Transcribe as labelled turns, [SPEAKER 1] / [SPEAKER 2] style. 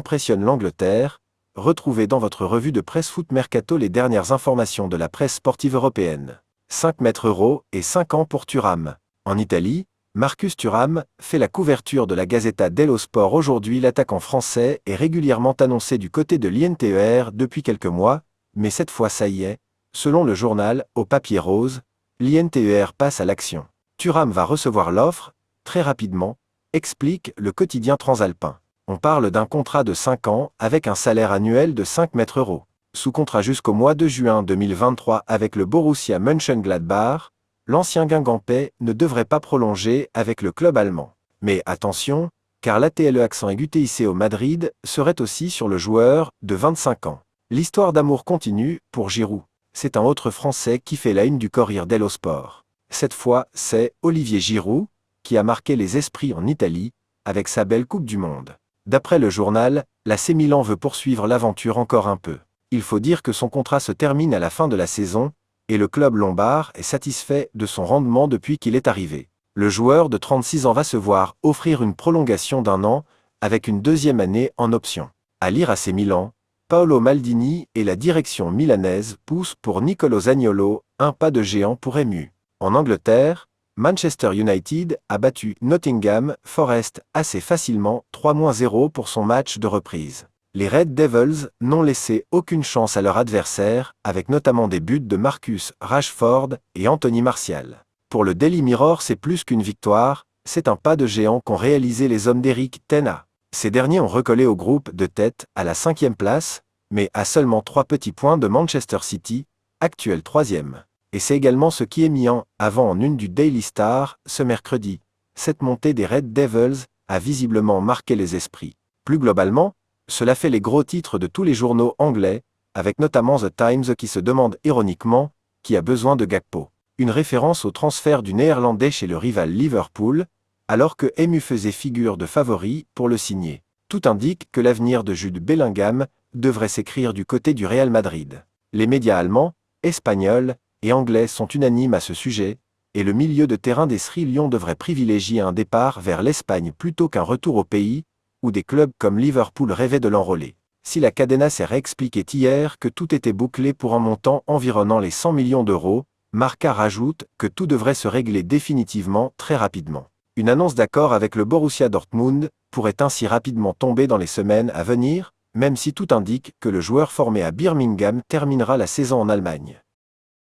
[SPEAKER 1] impressionne l'Angleterre, retrouvez dans votre revue de presse Foot Mercato les dernières informations de la presse sportive européenne. 5 mètres € et 5 ans pour Thuram. En Italie, Marcus Thuram fait la couverture de la Gazzetta dello Sport aujourd'hui. L'attaquant français est régulièrement annoncé du côté de l'Inter depuis quelques mois, mais cette fois ça y est, selon le journal Au papier rose, l'Inter passe à l'action. Thuram va recevoir l'offre, très rapidement, explique le quotidien transalpin. On parle d'un contrat de 5 ans avec un salaire annuel de 5 mètres €. Sous contrat jusqu'au mois de juin 2023 avec le Borussia Mönchengladbach, l'ancien Guingampais ne devrait pas prolonger avec le club allemand. Mais attention, car l'ATLE accent aigu TICO Madrid serait aussi sur le joueur de 25 ans. L'histoire d'amour continue pour Giroud. C'est un autre Français qui fait la une du Corriere dello Sport. Cette fois, c'est Olivier Giroud qui a marqué les esprits en Italie avec sa belle Coupe du Monde. D'après le journal, l'AC Milan veut poursuivre l'aventure encore un peu. Il faut dire que son contrat se termine à la fin de la saison, et le club lombard est satisfait de son rendement depuis qu'il est arrivé. Le joueur de 36 ans va se voir offrir une prolongation d'1 an, avec une deuxième année en option. À lire AC Milan, Paolo Maldini et la direction milanaise poussent pour Nicolo Zaniolo, un pas de géant pour MU. En Angleterre, Manchester United a battu Nottingham Forest assez facilement 3-0 pour son match de reprise. Les Red Devils n'ont laissé aucune chance à leur adversaire, avec notamment des buts de Marcus Rashford et Anthony Martial. Pour le Daily Mirror, c'est plus qu'une victoire, c'est un pas de géant qu'ont réalisé les hommes d'Eric Ten Hag. Ces derniers ont recollé au groupe de tête à la 5e place, mais à seulement 3 petits points de Manchester City, actuel 3e. Et c'est également ce qui est mis en avant en une du Daily Star ce mercredi. Cette montée des Red Devils a visiblement marqué les esprits. Plus globalement, cela fait les gros titres de tous les journaux anglais, avec notamment The Times qui se demande ironiquement qui a besoin de Gakpo. Une référence au transfert du Néerlandais chez le rival Liverpool, alors que MU faisait figure de favori pour le signer. Tout indique que l'avenir de Jude Bellingham devrait s'écrire du côté du Real Madrid. Les médias allemands, espagnols et anglais sont unanimes à ce sujet, et le milieu de terrain des Sri Lions devrait privilégier un départ vers l'Espagne plutôt qu'un retour au pays, où des clubs comme Liverpool rêvaient de l'enrôler. Si la Cadena s'est réexpliqué hier que tout était bouclé pour un montant environnant les 100 millions d'euros, Marca rajoute que tout devrait se régler définitivement très rapidement. Une annonce d'accord avec le Borussia Dortmund pourrait ainsi rapidement tomber dans les semaines à venir, même si tout indique que le joueur formé à Birmingham terminera la saison en Allemagne.